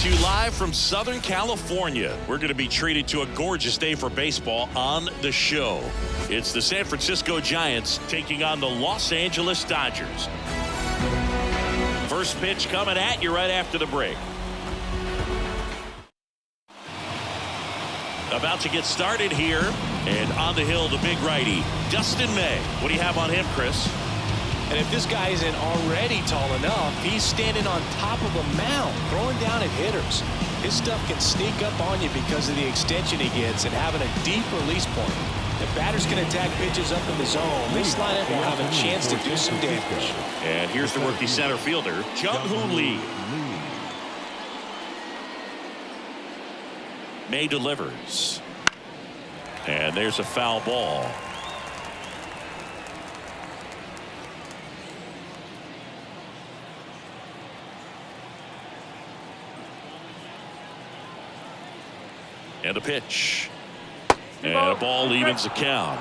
to you live from Southern California. We're going to be treated to a gorgeous day for baseball on the show. It's the San Francisco Giants taking on the Los Angeles Dodgers. First pitch coming at you right after the break. About to get started here, and on the hill, the big righty, Dustin May. What do you have on him, Chris? And if this guy isn't already tall enough, he's standing on top of a mound, throwing down at hitters. His stuff can sneak up on you because of the extension he gets and having a deep release point. If batters can attack pitches up in the zone, this lineup will have a chance to do some damage. And here's the rookie center fielder, Jung-Hoo Lee. May delivers. And there's a foul ball. And a pitch. And a ball evens the count.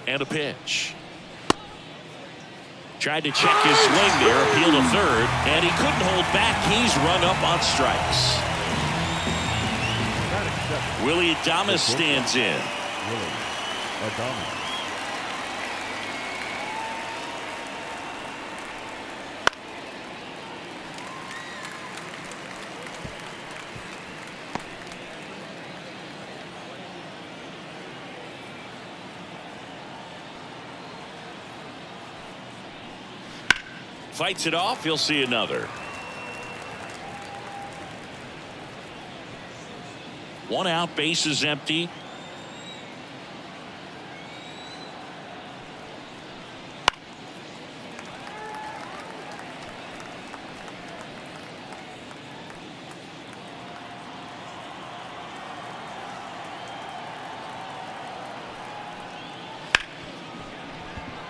And a pitch. Tried to check his swing there, appealed to third, and he couldn't hold back. He's run up on strikes. Willie Adames stands in. Fights it off. He'll see another. One out, base is empty.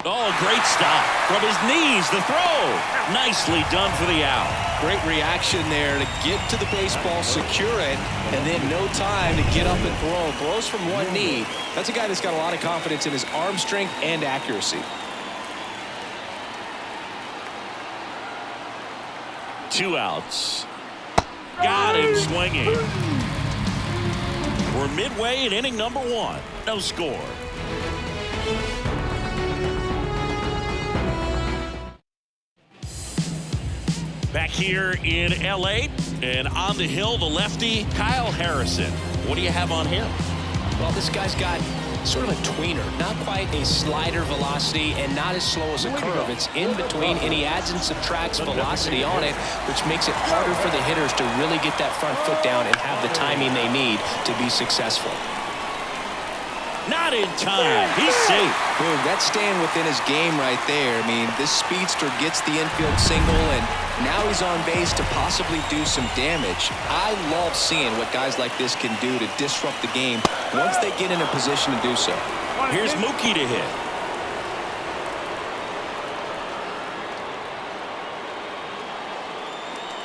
Oh, great stop. From his knees, the throw. Nicely done for the out. Great reaction there to get to the baseball, secure it, and then no time to get up and throw. Throws from one knee. That's a guy that's got a lot of confidence in his arm strength and accuracy. Two outs. Got him swinging. We're midway in inning number one. No score. Back here in L.A. and on the hill, the lefty, Kyle Harrison. What do you have on him? Well, this guy's got sort of a tweener, not quite a slider velocity and not as slow as a curve. It's in between, and he adds and subtracts velocity on it, which makes it harder for the hitters to really get that front foot down and have the timing they need to be successful. Not in time. He's safe. Boom, that's staying within his game right there. I mean, this speedster gets the infield single, and now he's on base to possibly do some damage. I love seeing what guys like this can do to disrupt the game once they get in a position to do so. Here's Mookie to hit.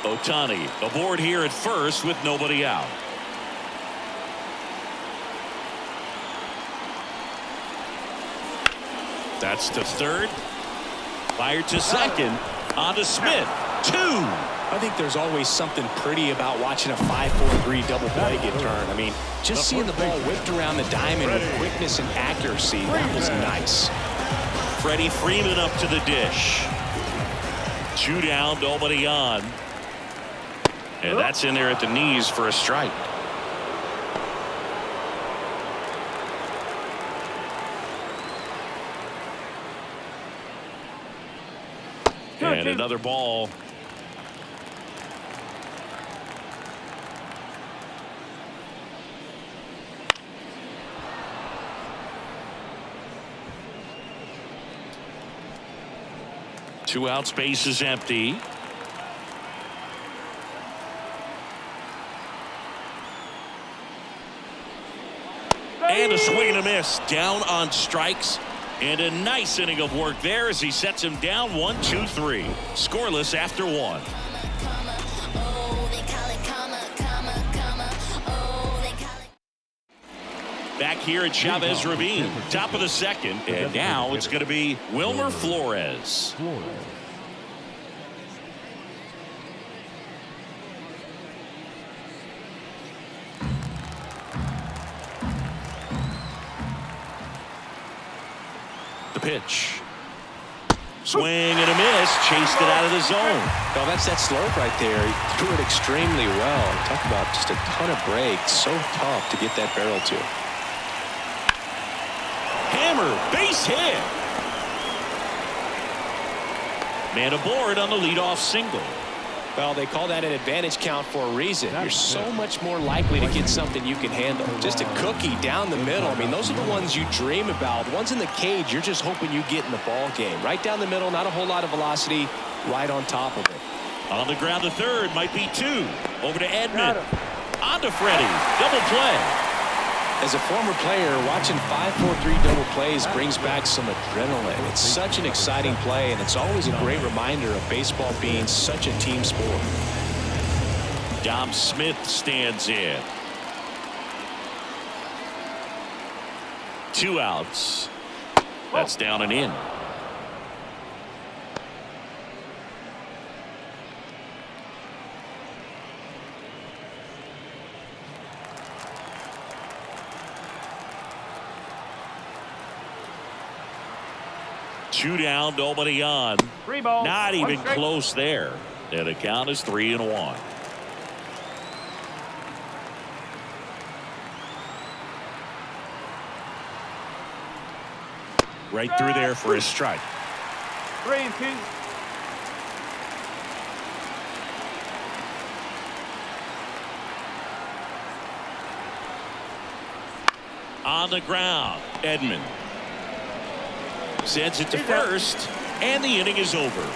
Ohtani aboard here at first with nobody out. That's to third. Fired to second. On to Smith. Two. I think there's always something pretty about watching a 5-4-3 double play get turned. I mean, just seeing the ball whipped around the diamond with quickness and accuracy, that was nice. Freddie Freeman up to the dish. Two down, nobody on. And that's in there at the knees for a strike. And another ball. Two outs, base is empty. And a swing and a miss. Down on strikes. And a nice inning of work there as he sets him down 1-2-3. Scoreless after one. Back here at Chavez Ravine, top of the second, and now it's going to be Wilmer Flores. The pitch. Swing and a miss. Chased it out of the zone. Well, that's that slope right there. He threw it extremely well. Talk about just a ton of breaks. So tough to get that barrel to. Hammer, base hit. Man aboard on the leadoff single. Well, they call that an advantage count for a reason. You're so much more likely to get something you can handle. Just a cookie down the middle. I mean, those are the ones you dream about. Ones in the cage, you're just hoping you get in the ball game. Right down the middle, not a whole lot of velocity, right on top of it. On the ground, the third might be two. Over to Edman. On to Freddie. Double play. As a former player, watching 5-4-3 double plays brings back some adrenaline. It's such an exciting play, and it's always a great reminder of baseball being such a team sport. Dom Smith stands in. 2 outs. That's down and in. Two down, nobody on. Not even close there. And the count is 3-1. Right through there for his strike. 3-2. On the ground, Edman sends it to first, and the inning is over.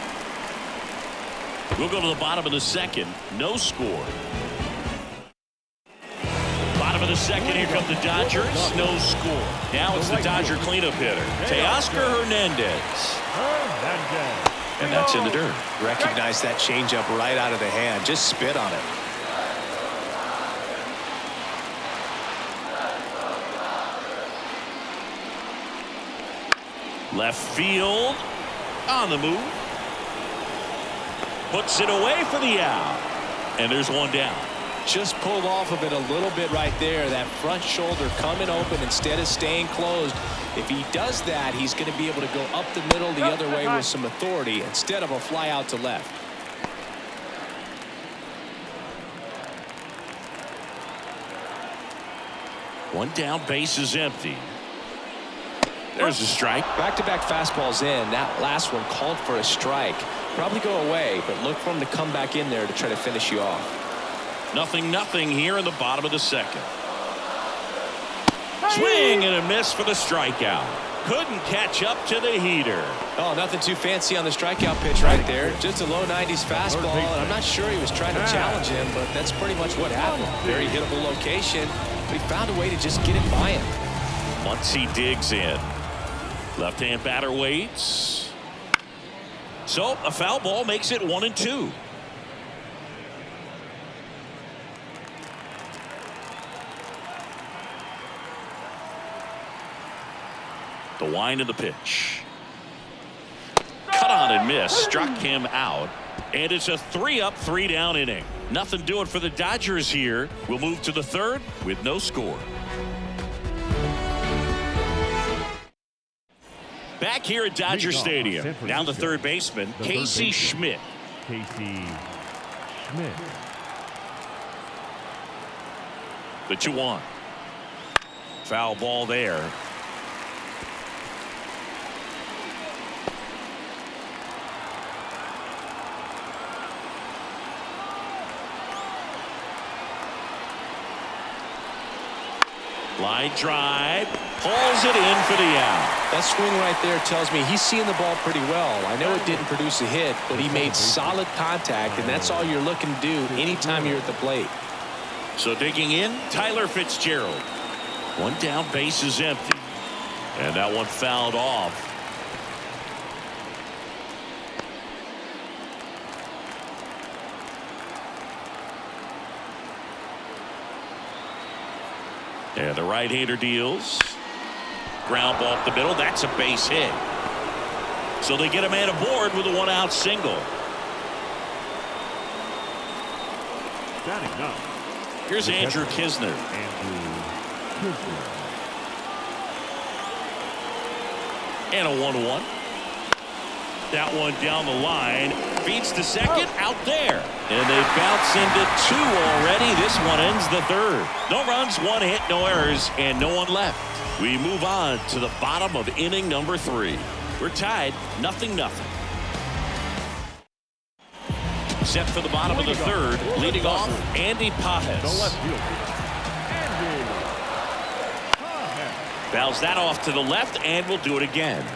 We'll go to the bottom of the second. No score. Bottom of the second, here come the Dodgers. No score. Now it's the Dodger cleanup hitter, Teoscar Hernandez. And that's in the dirt. Recognize that changeup right out of the hand. Just spit on it. Left field on the move. Puts it away for the out. And there's one down. Just pulled off of it a little bit right there. That front shoulder coming open instead of staying closed. If he does that, he's going to be able to go up the middle the other way with some authority instead of a fly out to left. One down, base is empty. There's a strike. Back-to-back fastballs in. That last one called for a strike. Probably go away, but look for him to come back in there to try to finish you off. 0-0 here in the bottom of the second. Swing and a miss for the strikeout. Couldn't catch up to the heater. Oh, nothing too fancy on the strikeout pitch right there. Just a low 90s fastball, and I'm not sure he was trying to challenge him, but that's pretty much what happened. Very hittable location, but he found a way to just get it by him. Once he digs in. Left-hand batter waits. So a foul ball makes it 1-2. The wind of the pitch. Cut on and miss. Struck him out. And it's a 3-up, 3-down inning. Nothing doing for the Dodgers here. We'll move to the third with no score. Back here at Dodger Stadium. Now the third baseman, Casey Schmidt. Casey Schmidt. The 2-1. Foul ball there. Line drive, pulls it in for the out. That swing right there tells me he's seeing the ball pretty well. I know it didn't produce a hit, but he made solid contact, and that's all you're looking to do anytime you're at the plate. So digging in, Tyler Fitzgerald. One down, base is empty. And that one fouled off. And the right-hander deals. Ground ball up the middle. That's a base hit. So they get a man aboard with a one-out single. Batting up. Here's Andrew Kisner. And a 1-1. That one down the line. Beats the second. Out there. And they bounce into 2 already. This one ends the 3rd. No runs, 1 hit, no errors, and no one left. We move on to the bottom of inning number 3. We're tied 0-0. Set for the bottom of the 3rd. Leading off, Andy Pages. Fouls that off to the left, and we'll do it again.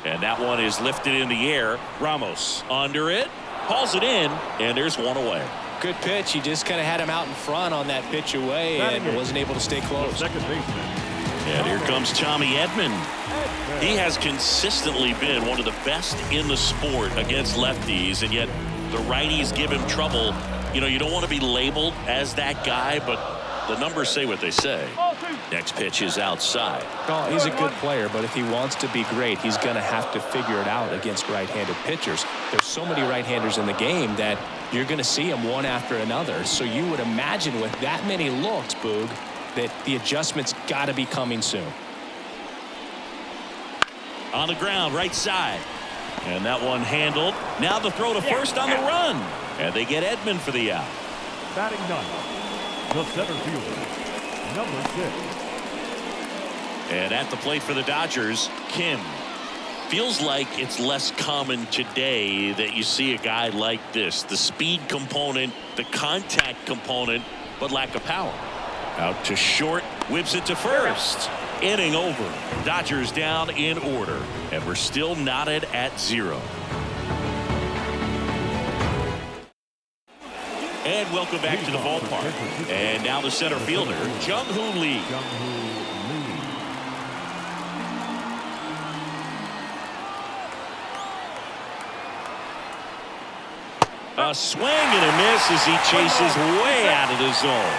And that one is lifted in the air. Ramos under it, hauls it in, and there's one away. Good pitch. He just kind of had him out in front on that pitch away and wasn't able to stay close. Second baseman. And here comes Tommy Edman. He has consistently been one of the best in the sport against lefties, and yet the righties give him trouble. You know, you don't want to be labeled as that guy, but the numbers say what they say. Next pitch is outside. Well, he's a good player, but if he wants to be great, he's going to have to figure it out against right-handed pitchers. There's so many right-handers in the game that you're going to see them one after another. So you would imagine with that many looks, Boog, that the adjustment's got to be coming soon. On the ground, right side. And that one handled. Now the throw to first on the run. And they get Edman for the out. Batting ninth, the center fielder, number 6. And at the plate for the Dodgers, Kim. Feels like it's less common today that you see a guy like this. The speed component, the contact component, but lack of power. Out to short, whips it to first. Inning over. Dodgers down in order. And we're still knotted at 0. And welcome back to the ballpark. And now the center fielder, Jung-Hoo Lee. A swing and a miss as he chases way out of the zone.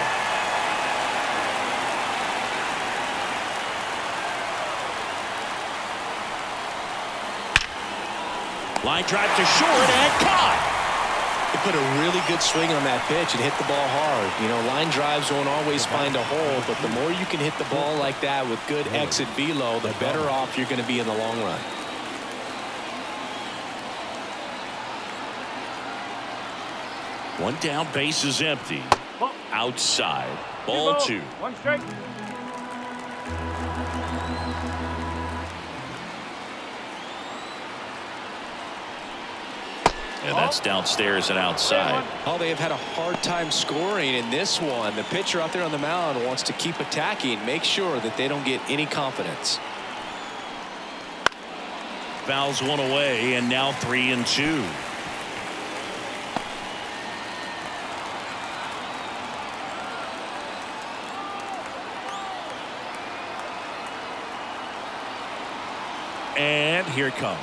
Line drive to short and caught. He put a really good swing on that pitch and hit the ball hard. You know, line drives won't always find a hole, but the more you can hit the ball like that with good exit velo, the better off you're going to be in the long run. One down, base is empty. Outside, ball 2. One strike. And that's downstairs and outside. Oh, they have had a hard time scoring in this one. The pitcher out there on the mound wants to keep attacking, make sure that they don't get any confidence. Fouls one away, and now 3-2. And here it comes.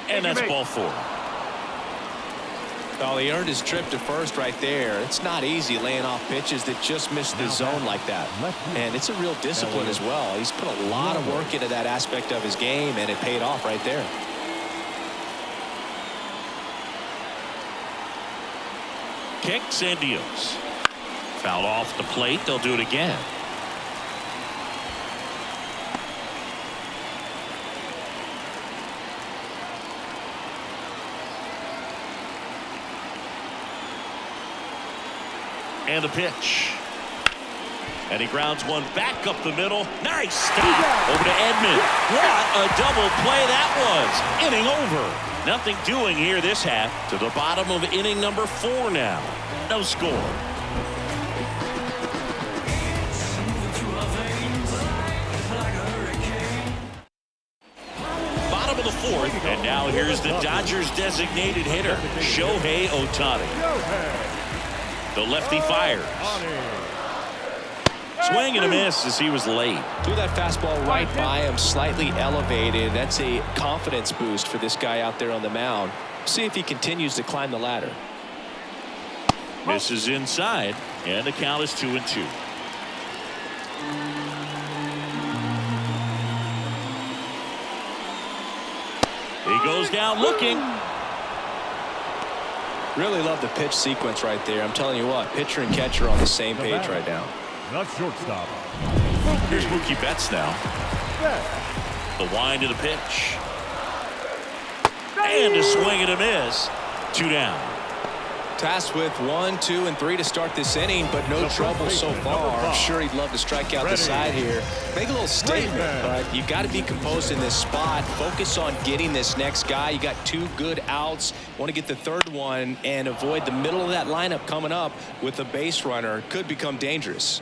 And that's ball 4. Well, he earned his trip to first right there. It's not easy laying off pitches that just miss the zone like that. And it's a real discipline as well. He's put a lot of work into that aspect of his game, and it paid off right there. Kicks and deals. Fouled off the plate. They'll do it again. And the pitch. And he grounds one back up the middle. Nice stop. Over to Edman. What a double play that was. Inning over. Nothing doing here this half. To the bottom of inning number 4 now. No score. Bottom of the 4th. And now here's the Dodgers designated hitter, Shohei Ohtani. The lefty fires. Swing and a miss as he was late. Threw that fastball right by him, slightly elevated. That's a confidence boost for this guy out there on the mound. See if he continues to climb the ladder. Misses inside, and the count is 2-2. He goes down looking. Really love the pitch sequence right there. I'm telling you what, pitcher and catcher on the same page right now. Not shortstop. Here's Mookie Betts now. The wind of the pitch. And a swing and a miss. 2 down. Tasked with 1, 2, and 3 to start this inning, but no trouble so far. I'm sure he'd love to strike out the side here. Make a little statement, but you got to be composed in this spot. Focus on getting this next guy. You got 2 good outs. Want to get the 3rd one and avoid the middle of that lineup coming up with a base runner. Could become dangerous.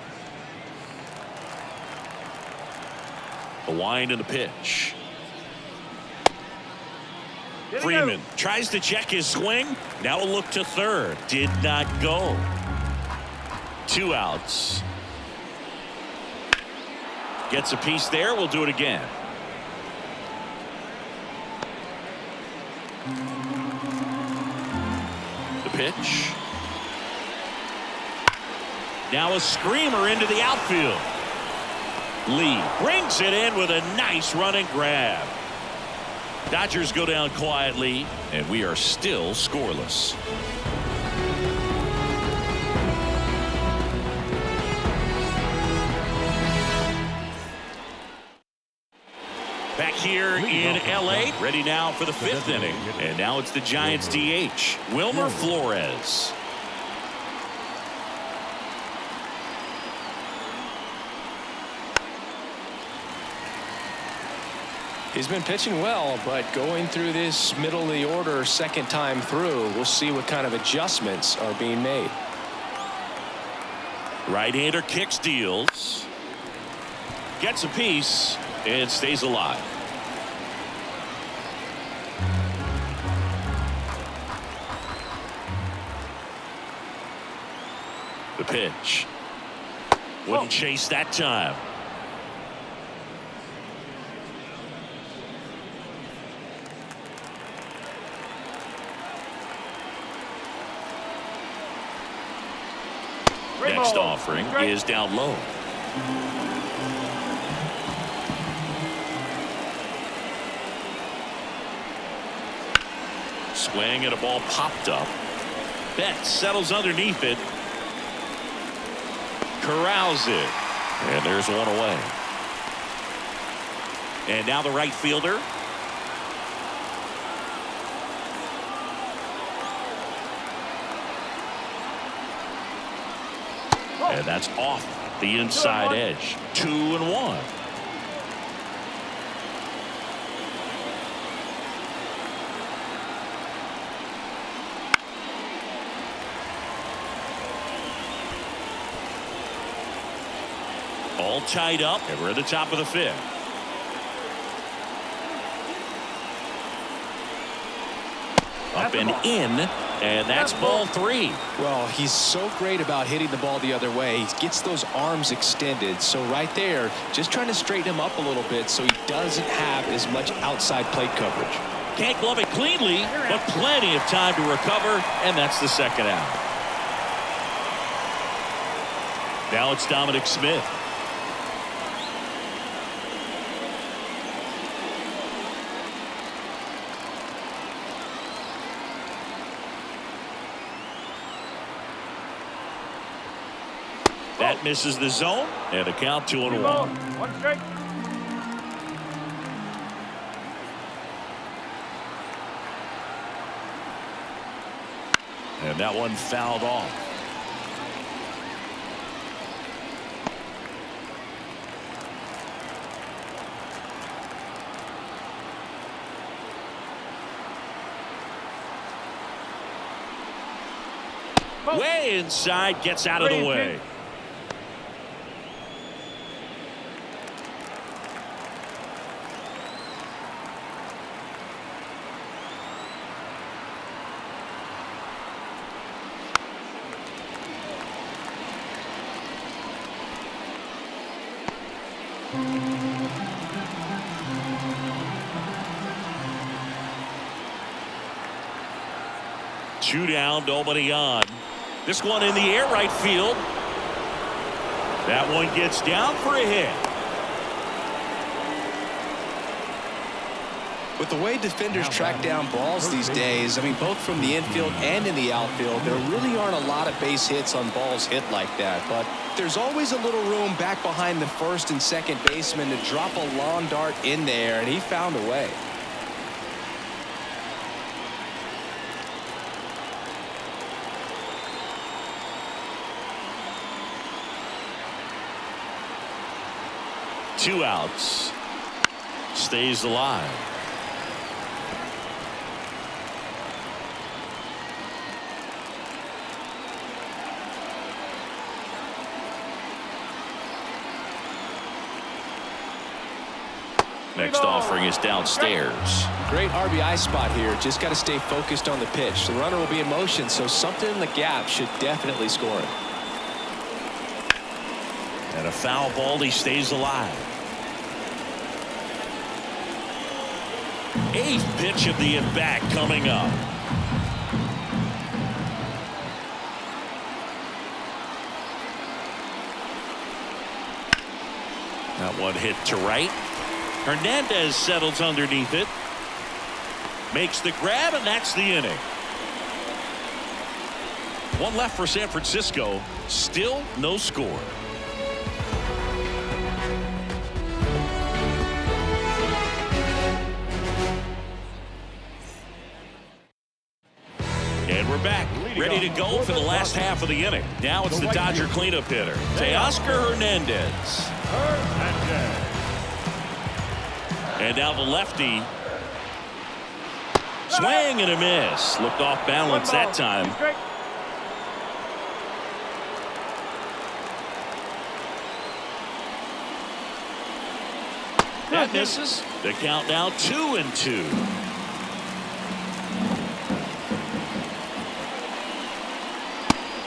The wind and the pitch. Freeman tries to check his swing. Now a look to 3rd. Did not go. 2 outs. Gets a piece there. We'll do it again. The pitch. Now a screamer into the outfield. Lee brings it in with a nice running grab. Dodgers go down quietly, and we are still scoreless. Back here in L.A., ready now for the 5th inning. And now it's the Giants DH, Wilmer Flores. He's been pitching well, but going through this middle of the order 2nd time through, we'll see what kind of adjustments are being made. Right-hander kicks, deals. Gets a piece and stays alive. The pitch. Wouldn't chase that time. Next offering is down low. Swing and a ball popped up. Betts settles underneath it. Corrals it. And there's one away. And now the right fielder. And that's off the inside edge. 2-1. All tied up, and we're at the top of the 5th. Up and in, and that's ball 3. Well, he's so great about hitting the ball the other way. He gets those arms extended. So right there, just trying to straighten him up a little bit so he doesn't have as much outside plate coverage. Can't glove it cleanly, but plenty of time to recover, and that's the 2nd out. Now it's Dominic Smith. That misses the zone, and a count 2-1. One strike. And that one fouled off. Way inside, gets out of the way. 2 down, nobody on. This one in the air, right field. That one gets down for a hit. With the way defenders track down balls these days, I mean, both from the infield and in the outfield, there really aren't a lot of base hits on balls hit like that. But there's always a little room back behind the first and second baseman to drop a lawn dart in there, and he found a way. Two outs. Stays alive. Next offering is downstairs. Great RBI spot here. Just got to stay focused on the pitch. The runner will be in motion, so something in the gap should definitely score him. And a foul ball, he stays alive. 8th pitch of the at-bat coming up. That one hit to right. Hernandez settles underneath it. Makes the grab, and that's the inning. One left for San Francisco. Still no score. And we're back, ready to go for the last half of the inning. Now it's the Dodger cleanup hitter, Teoscar Hernandez. And now the lefty. Swing and a miss. Looked off balance that time. That misses. The count now 2-2.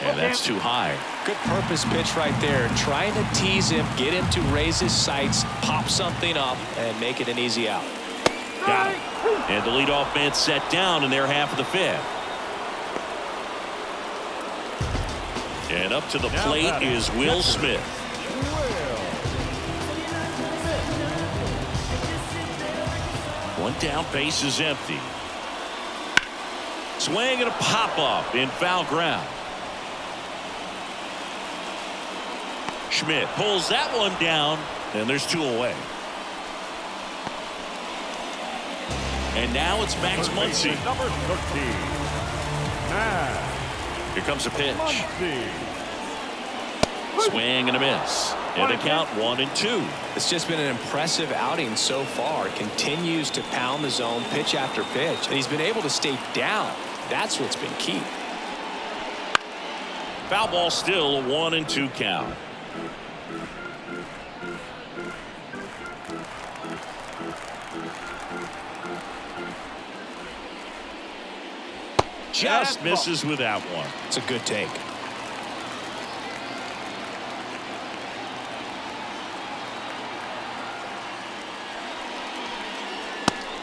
And that's too high. Good purpose pitch right there. Trying to tease him, get him to raise his sights, pop something up, and make it an easy out. Got it. And the leadoff man set down in their half of the 5th. And up to the plate is Will Smith. One down, base is empty. Swing and a pop-up in foul ground. Schmidt pulls that one down, and there's 2 away. And now it's Max Muncy. Number 13. Here comes a pitch. Swing and a miss. And a count 1-2. It's just been an impressive outing so far. Continues to pound the zone pitch after pitch, and he's been able to stay down. That's what's been key. Foul ball, still a 1-2 count. Just misses with that one. It's a good take.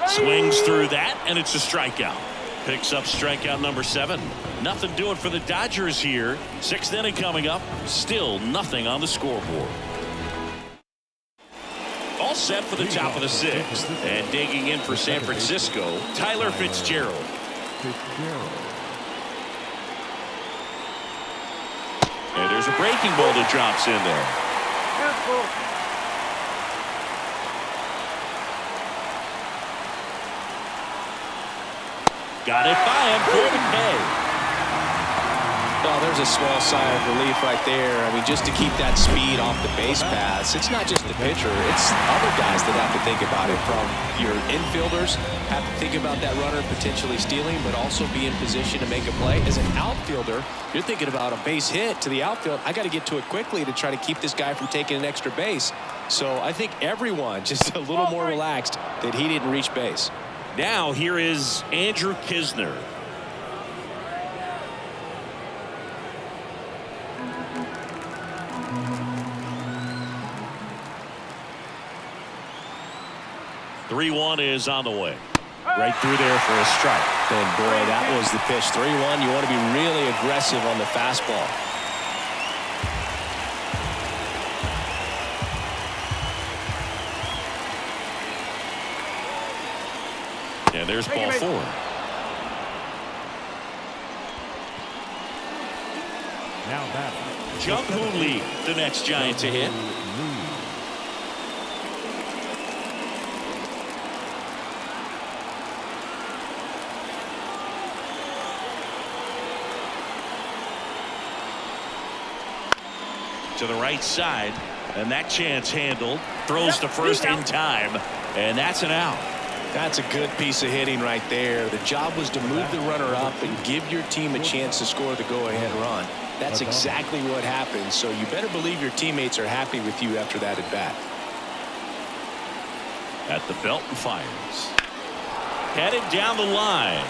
Swings through that, and it's a strikeout. Picks up strikeout number 7. Nothing doing for the Dodgers here. 6th inning coming up. Still nothing on the scoreboard. All set for the top of the 6th. And digging in for San Francisco, Tyler Fitzgerald. And there's a breaking ball that drops in there. Got it by him for the K. Oh, there's a small sigh of relief right there. I mean, just to keep that speed off the base paths. It's not just the pitcher. It's other guys that have to think about it. From your infielders have to think about that runner potentially stealing, but also be in position to make a play. As an outfielder, you're thinking about a base hit to the outfield. I got to get to it quickly to try to keep this guy from taking an extra base. So I think everyone just a little more relaxed that he didn't reach base. Now here is Andrew Kisner. The 3-1 is on the way. Right through there for a strike. And boy, that was the pitch. 3-1. You want to be really aggressive on the fastball. And there's ball 4. Now batting. Jung Hoon Lee, the next Giant to hit. To the right side, and that chance handled. Throws to first in time, and that's an out. That's a good piece of hitting right there. The job was to move the runner up and give your team a chance to score the go-ahead run. That's exactly what happened, so you better believe your teammates are happy with you after that at bat. At the belt and fires. Headed down the line.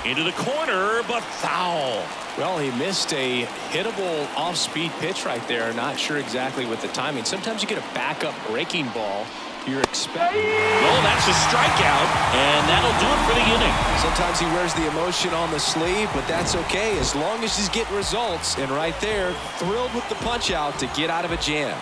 Into the corner, but foul. Well, he missed a hittable off-speed pitch right there. Not sure exactly what the timing. Sometimes you get a backup breaking ball. You're expecting. Well, that's a strikeout, and that'll do it for the inning. Sometimes he wears the emotion on the sleeve, but that's okay as long as he's getting results. And right there, thrilled with the punch out to get out of a jam.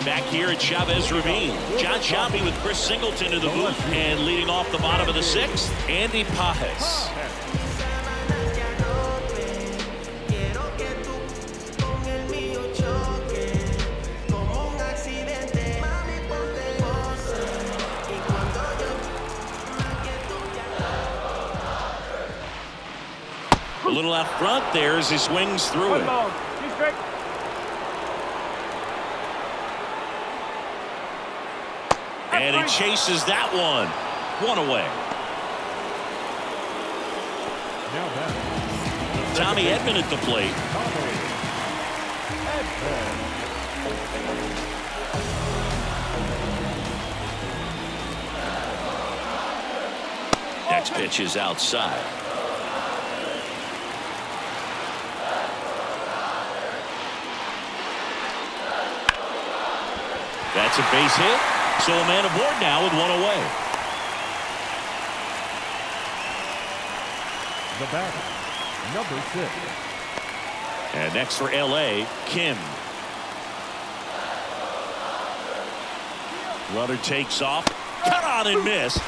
Back here at Chavez Ravine, John Shelby with Chris Singleton in the booth, and leading off the bottom of the 6th, Andy Pajes. A little out front there as he swings through it. And he chases that one. One away. Tommy Edman at the plate. Next pitch is outside. That's a base hit. So a man aboard now with one away. The batter, number 6. And next for LA, Kim. Runner takes off. Cut on and miss.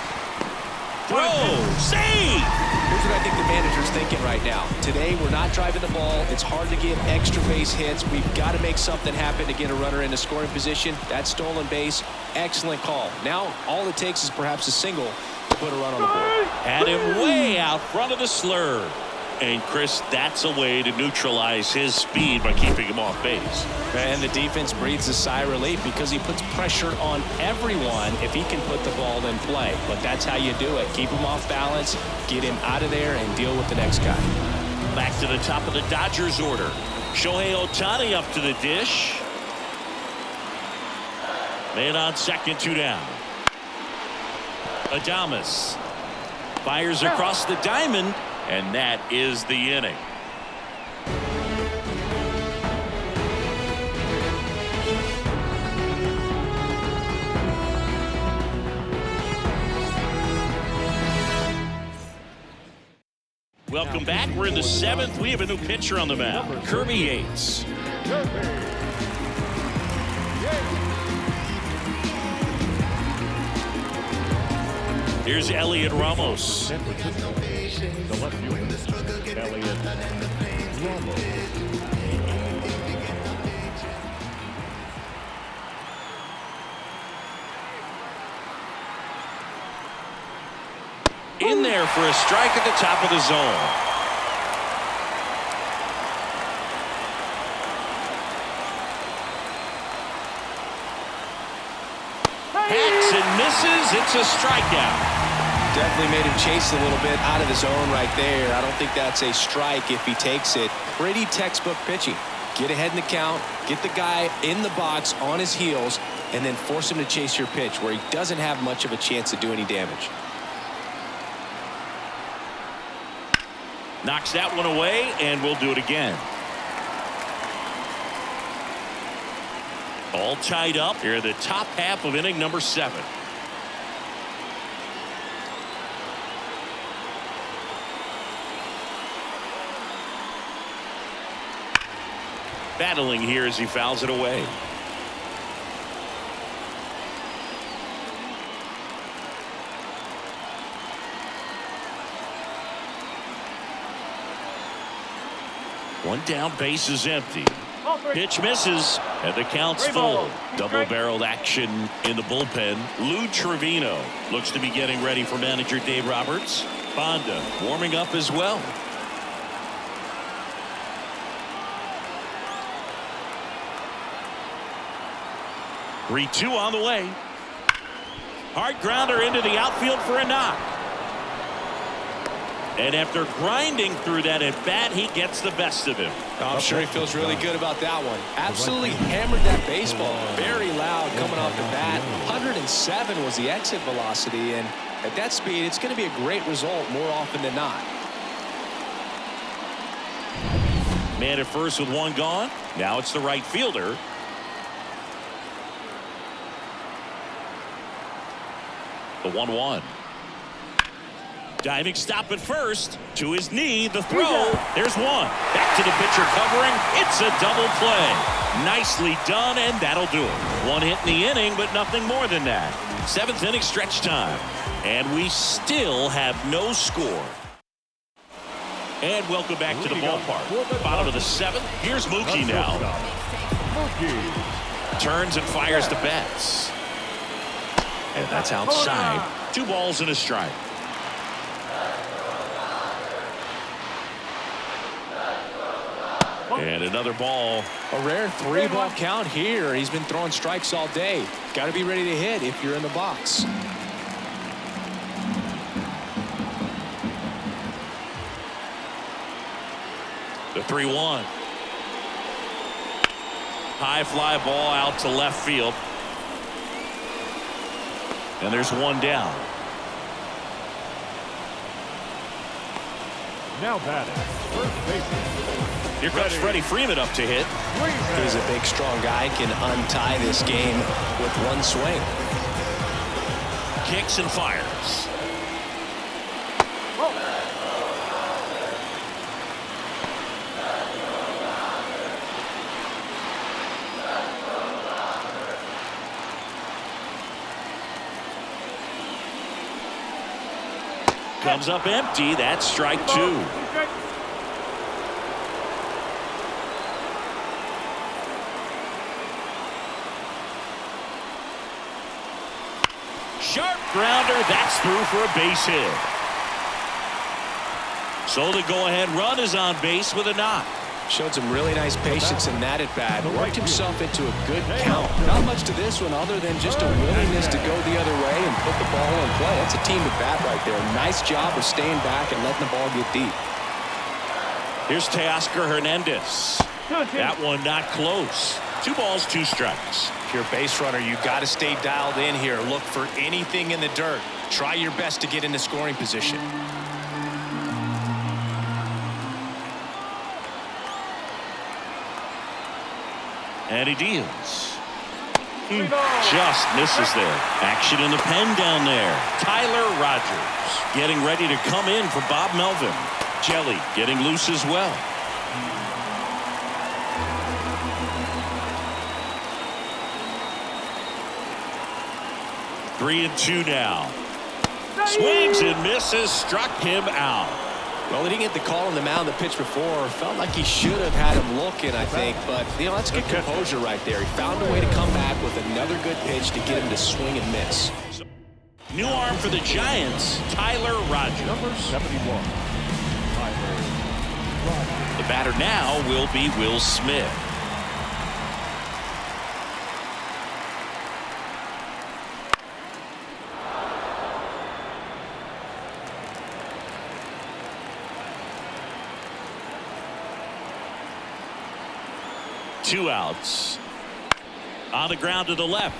Throw. Save. Here's what I think the manager's thinking right now. Today, we're not driving the ball. It's hard to get extra base hits. We've got to make something happen to get a runner into scoring position. That stolen base, excellent call. Now, all it takes is perhaps a single to put a run on the board. Had him way out front of the slur. And Chris, that's a way to neutralize his speed by keeping him off base. And the defense breathes a sigh of relief because he puts pressure on everyone if he can put the ball in play. But that's how you do it. Keep him off balance, get him out of there, and deal with the next guy. Back to the top of the Dodgers order. Shohei Ohtani up to the dish. Man on second, 2 down. Adames fires across the diamond, and that is the inning. Welcome back. We're in the 7th. We have a new pitcher on the mound, Kirby Yates. Here's Elliot Ramos. The left fielder, Elliot Ramos. In there for a strike at the top of the zone. Hacks and misses. It's a strikeout. Definitely made him chase a little bit out of the zone right there. I don't think that's a strike if he takes it. Pretty textbook pitching. Get ahead in the count, get the guy in the box on his heels, and then force him to chase your pitch where he doesn't have much of a chance to do any damage. Knocks that one away, and we'll do it again. All tied up here in the top half of inning number 7. Battling here as he fouls it away. One down, base is empty. Pitch misses, and the count's full. Double-barreled action in the bullpen. Lou Trevino looks to be getting ready for manager Dave Roberts. Bonda warming up as well. Three-two on the way. Hard grounder into the outfield for a knock. And after grinding through that at bat, he gets the best of him. I'm sure he feels really good about that one. Absolutely hammered that baseball. Very loud coming off the bat. 107 was the exit velocity, and at that speed, it's going to be a great result more often than not. Man at first with one gone. Now it's the right fielder. The 1-1. Diving stop at first. To his knee. The throw. There's one. Back to the pitcher covering. It's a double play. Nicely done, and that'll do it. One hit in the inning, but nothing more than that. 7th inning stretch time. And we still have no score. And welcome back to the ballpark. Bottom of the 7th. Here's Mookie now. Turns and fires the bats. And that's outside. 2 balls and a strike. And another ball. A rare 3-ball count here. He's been throwing strikes all day. Got to be ready to hit if you're in the box. The 3-1. High fly ball out to left field. And there's one down. Now batting, first baseman. Here comes Freddie Freeman up to hit. He's a big, strong guy. Can untie this game with one swing. Kicks and fires. Comes up empty. That's strike 2. Sharp grounder. That's through for a base hit. So the go-ahead run is on base with a knock. Showed some really nice patience in that at-bat. Worked himself into a good count. Not much to this one other than just a willingness to go the other way and put the ball in play. That's a team at-bat right there. Nice job of staying back and letting the ball get deep. Here's Teoscar Hernandez. That one not close. 2 balls, 2 strikes. If you're a base runner, you got to stay dialed in here. Look for anything in the dirt. Try your best to get into scoring position. And he deals. He just misses there. Action in the pen down there. Tyler Rogers getting ready to come in for Bob Melvin. Jelly getting loose as well. Three and 2 now. Swings and misses. Struck him out. Well, he didn't get the call on the mound the pitch before. Felt like he should have had him looking, I think. But, you know, that's good composure right there. He found a way to come back with another good pitch to get him to swing and miss. New arm for the Giants, Tyler Rogers. Number 71. Tyler Rogers. The batter now will be Will Smith. Two outs. On the ground to the left.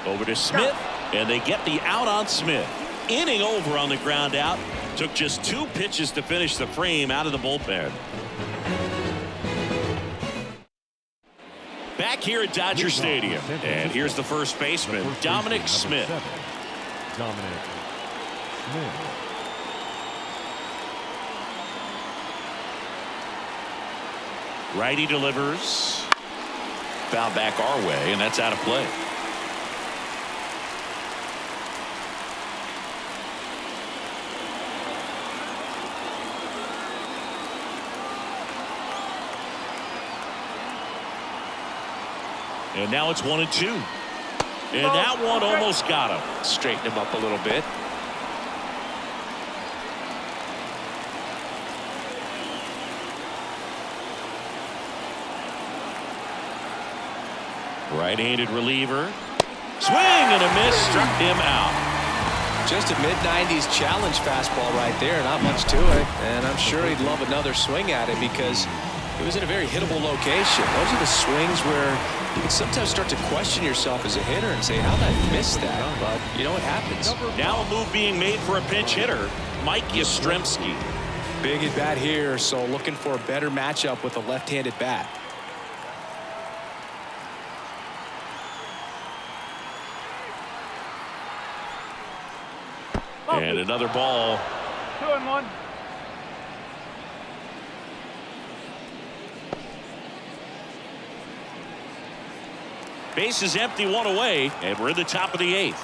Over to Smith, and they get the out on Smith. Inning over on the ground out. Took just 2 pitches to finish the frame out of the bullpen. Back back here at Dodger Stadium. And here's the first baseman, Dominic Smith. Dominic Smith. Righty delivers. Foul back our way, and that's out of play. And now it's 1-2. And that one almost got him. Straighten him up a little bit. Right-handed reliever. Swing and a miss. Struck him out. Just a mid-90s challenge fastball right there. Not much to it. And I'm sure he'd love another swing at it because it was in a very hittable location. Those are the swings where you can sometimes start to question yourself as a hitter and say, how did I miss that? But, you know, it happens. Now a move being made for a pinch hitter, Mike Yastrzemski. Big at bat here, so looking for a better matchup with a left-handed bat. And another ball. 2-1. Base is empty, one away, and we're in the top of the 8th.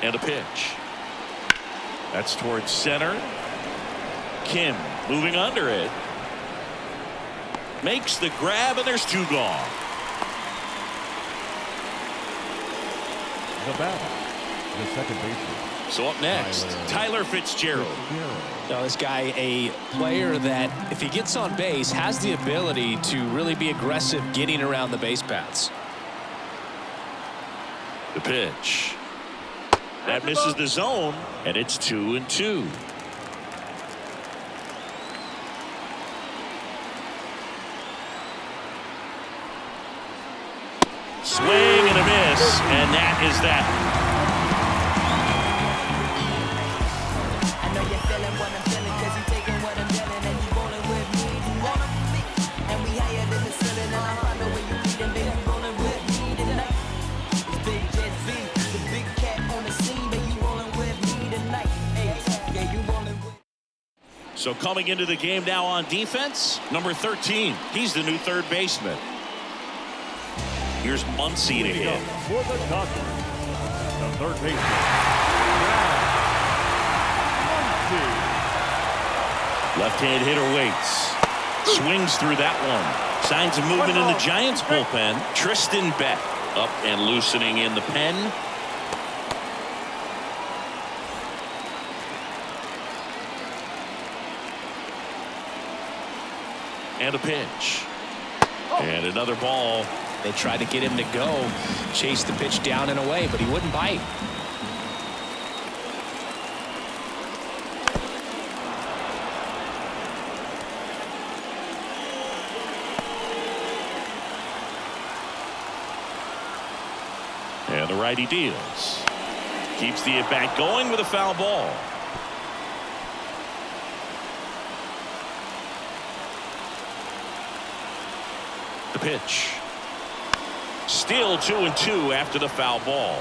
And a pitch. That's towards center. Kim moving under it. Makes the grab, and there's 2 gone. The batter, the second baseman. So up next, Tyler Fitzgerald. Now this guy, a player that if he gets on base has the ability to really be aggressive getting around the base paths. The pitch. That misses the zone, and it's 2-2. Swing and a miss, and that is that. I know you're feeling what I'm feeling, cause you taking what I'm dealing, and you rolling with me. You rolling with me, and we higher than the ceiling, and I follow where you leading, baby, rolling with me tonight. It's Big Jet V, the big cat on the scene, baby, you rolling with me tonight. Hey, yeah, you rolling with. So coming into the game now on defense, number 13. He's the new third baseman. Here's Muncy to hit. For the Dodgers, the third baseman, Left-hand hitter waits. Swings through that one. Signs of movement in the Giants bullpen. Tristan Beck up and loosening in the pen. And a pitch. And another ball. They tried to get him to go, chase the pitch down and away, but he wouldn't bite. And the righty deals. Keeps the at-bat going with a foul ball. The pitch. Still 2-2 after the foul ball.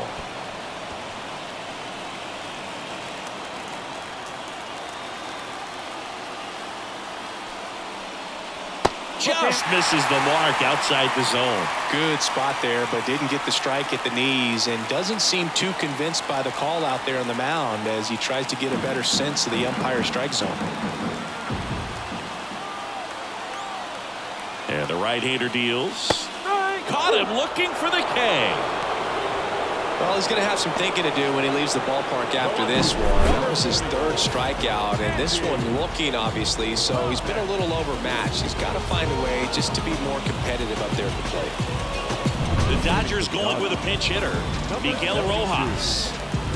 Just misses the mark outside the zone. Good spot there, but didn't get the strike at the knees and doesn't seem too convinced by the call out there on the mound as he tries to get a better sense of the umpire strike zone. And the right-hander deals. Caught him looking for the K. Well, he's going to have some thinking to do when he leaves the ballpark after this one. That was his third strikeout, and this one looking, obviously, so he's been a little overmatched. He's got to find a way just to be more competitive up there at the plate. The Dodgers going with a pinch hitter, Miguel Rojas.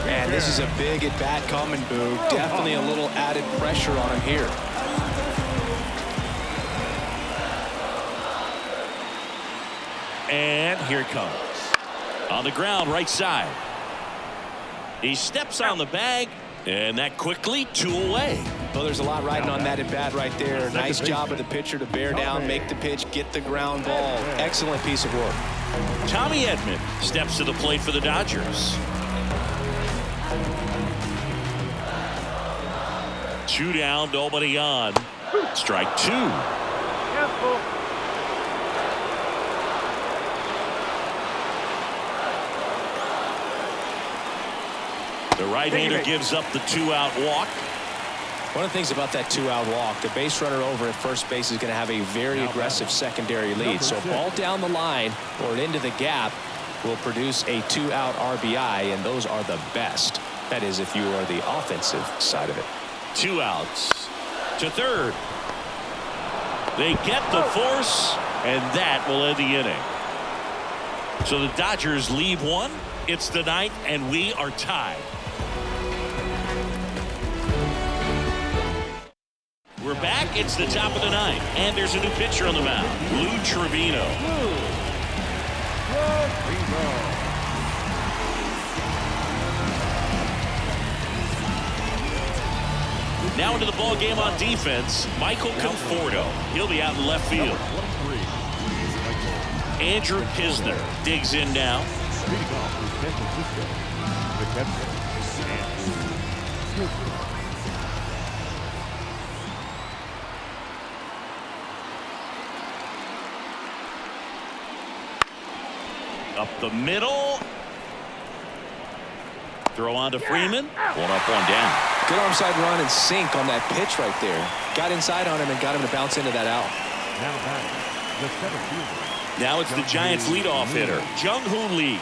Man, this is a big at-bat coming, Boo. Definitely a little added pressure on him here. And here it comes. On the ground, right side. He steps on the bag, and that quickly 2 away. Well, there's a lot riding on that at bat right there. Nice job of the pitcher to bear down, make the pitch, get the ground ball. Excellent piece of work. Tommy Edman steps to the plate for the Dodgers. 2 down, nobody on. Strike 2. The right-hander gives up the 2-out walk. One of the things about that 2-out walk, the base runner over at first base is going to have a very aggressive secondary lead. So a ball down the line or into the gap will produce a 2-out RBI, and those are the best. That is, if you are the offensive side of it. 2 outs to third. They get the force, and that will end the inning. So the Dodgers leave 1. It's the 9th, and we are tied. We're back. It's the top of the 9th, and there's a new pitcher on the mound, Lou Trevino. Now into the ball game on defense, Michael Conforto. He'll be out in left field. Andrew Kisner digs in now. Up the middle. Throw on to Freeman. 1 up, 1 down. Good onside run and sink on that pitch right there. Got inside on him and got him to bounce into that out. Now it's the Giants leadoff hitter, Jung-Hoo Lee.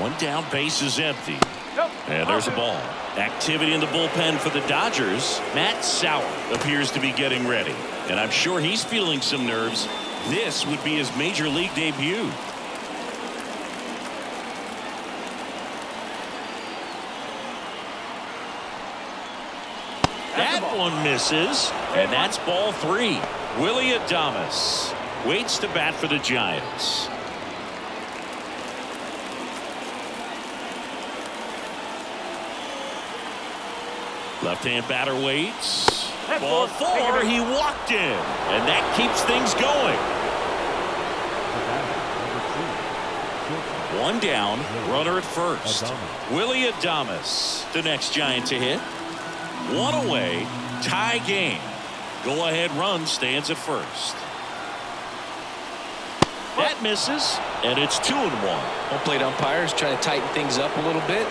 One down, base is empty. And there's a ball. Activity in the bullpen for the Dodgers. Matt Sauer appears to be getting ready. And I'm sure he's feeling some nerves. This would be his major league debut. That one misses. And that's ball 3. Willie Adames waits to bat for the Giants. Left-hand batter waits. Ball 4. He walked in. And that keeps things going. 1 down. Runner at first. Willie Adames, the next Giant to hit. 1 away. Tie game. Go-ahead run stands at first. That misses. And it's 2-1. Home plate umpires trying to tighten things up a little bit.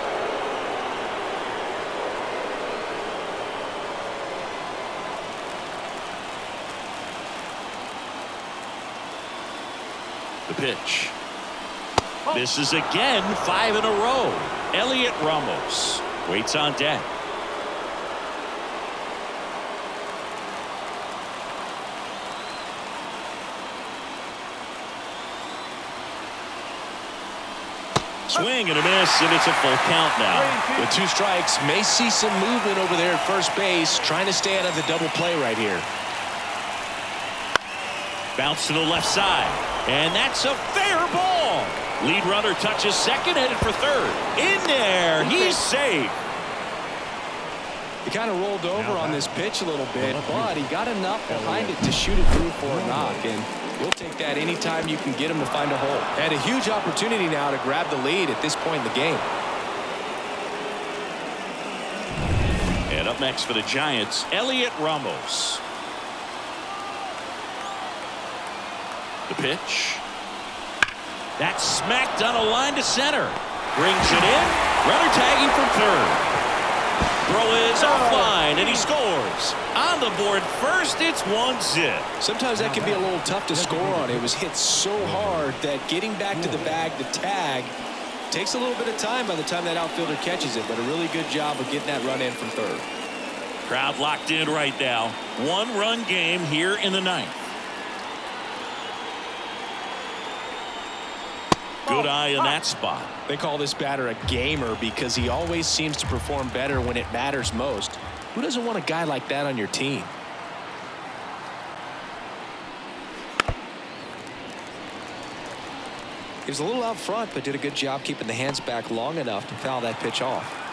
The pitch. This is again 5 in a row. Elliot Ramos waits on deck. Swing and a miss, and it's a full count now. With 2 strikes, may see some movement over there at first base, trying to stay out of the double play right here. Bounce to the left side, and that's a fair ball. Lead runner touches second, headed for third. In there, he's safe. He kind of rolled over on this pitch a little bit, but he got enough behind it to shoot it through for a knock, and you'll take that anytime you can get him to find a hole. And a huge opportunity now to grab the lead at this point in the game. And up next for the Giants, Elliot Ramos. The pitch. That's smacked on a line to center. Brings it in. Runner tagging from third. Throw is offline, and he scores. On the board first, it's 1-zip. Sometimes that can be a little tough to score on. It was hit so hard that getting back to the bag, the tag, takes a little bit of time by the time that outfielder catches it, but a really good job of getting that run in from third. Crowd locked in right now. 1-run game here in the 9th. Good eye in that spot. They call this batter a gamer because he always seems to perform better when it matters most. Who doesn't want a guy like that on your team? He was a little out front, but did a good job keeping the hands back long enough to foul that pitch off.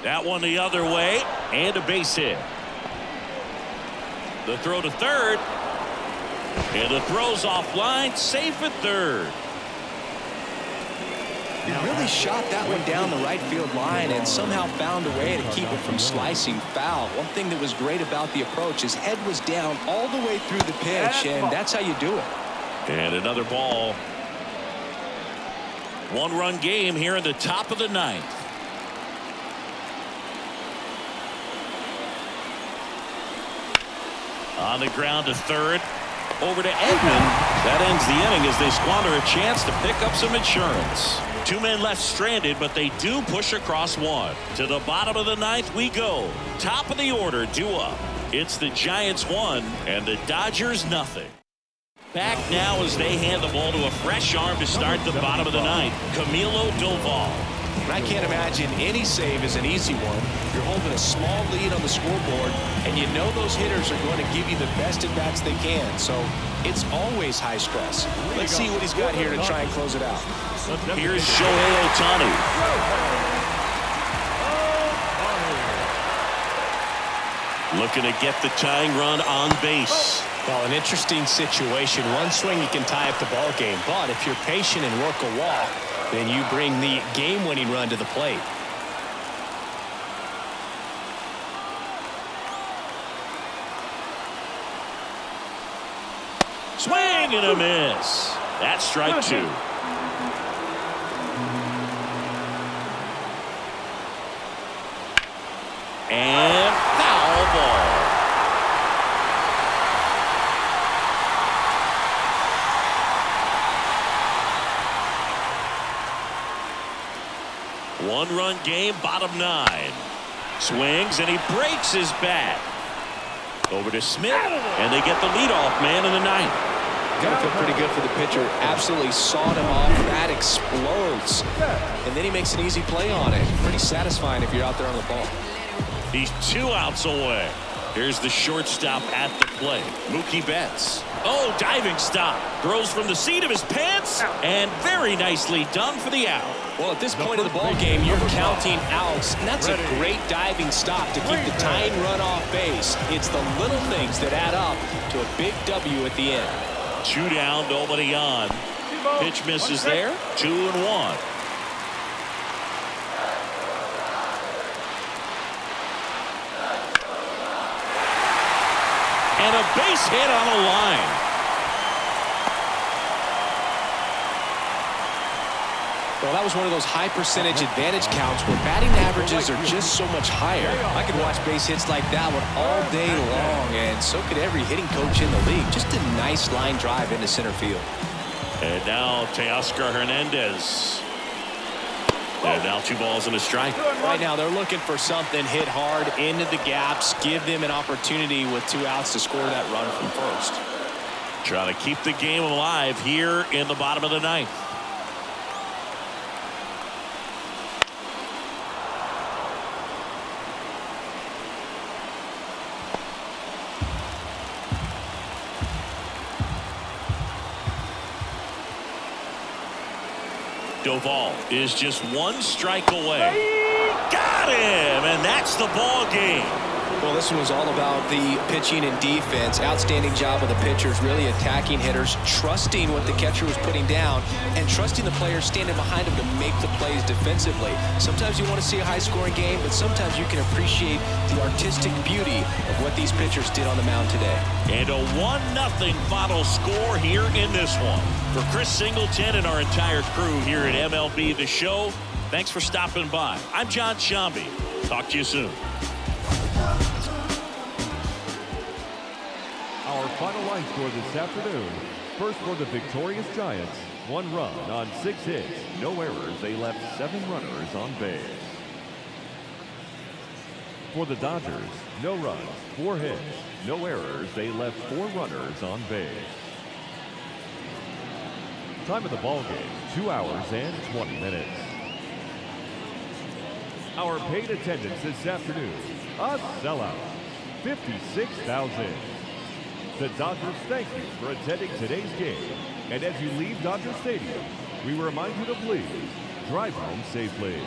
That one the other way, and a base hit. The throw to third, and the throw's offline, safe at third. He really shot that one down the right field line and somehow found a way to keep it from slicing foul. One thing that was great about the approach, his head was down all the way through the pitch, and that's how you do it. And another ball. One-run game here in the top of the ninth. On the ground to third. Over to Edman. That ends the inning as they squander a chance to pick up some insurance. Two men left stranded, but they do push across one. To the bottom of the ninth we go. Top of the order, due up. It's the Giants 1 and the Dodgers nothing. Back now as they hand the ball to a fresh arm to start the bottom of the ninth. Camilo Doval. I can't imagine any save is an easy one. You're holding a small lead on the scoreboard, and you know those hitters are going to give you the best at-bats they can. So it's always high stress. Let's see what he's got here to try and close it out. Here's Shohei Ohtani. Looking to get the tying run on base. Well, an interesting situation. One swing you can tie up the ball game, but if you're patient and work a walk, then you bring the game-winning run to the plate. Swing and a miss. That's strike two. And foul ball. One-run game, bottom nine. Swings, and he breaks his bat. Over to Smith, and they get the leadoff man in the ninth. Gotta feel pretty good for the pitcher. Absolutely sawed him off. That explodes. And then he makes an easy play on it. Pretty satisfying if you're out there on the ball. He's 2 outs away. Here's the shortstop at the plate, Mookie Betts. Oh, diving stop. Throws from the seat of his pants, and very nicely done for the out. Well, at this point of the ball game, you're counting outs, and that's a great diving stop to keep the tying run off base. It's the little things that add up to a big W at the end. 2 down, nobody on. Pitch misses there. 2-1. And a base hit on the line. Well, that was one of those high percentage advantage counts where batting averages are just so much higher. I could watch base hits like that one all day long, and so could every hitting coach in the league. Just a nice line drive into center field. And now Teoscar Hernandez. And now 2 balls and a strike. Right now they're looking for something, hit hard into the gaps, give them an opportunity with 2 outs to score that run from first. Trying to keep the game alive here in the bottom of the ninth. Doval is just 1 strike away. Got him, and that's the ball game. Well, this one was all about the pitching and defense. Outstanding job of the pitchers, really attacking hitters, trusting what the catcher was putting down, and trusting the players standing behind him to make the plays defensively. Sometimes you want to see a high-scoring game, but sometimes you can appreciate the artistic beauty of what these pitchers did on the mound today. And a 1-0 final score here in this one. For Chris Singleton and our entire crew here at MLB The Show, thanks for stopping by. I'm John Shambi. Talk to you soon. Our final line score this afternoon. First for the victorious Giants, 1 run on 6 hits. No errors. They left 7 runners on base. For the Dodgers, no runs, 4 hits. No errors. They left 4 runners on base. Time of the ball game, 2 hours and 20 minutes. Our paid attendance this afternoon, a sellout, 56,000. The Dodgers thank you for attending today's game. And as you leave Dodger Stadium, we remind you to please drive home safely.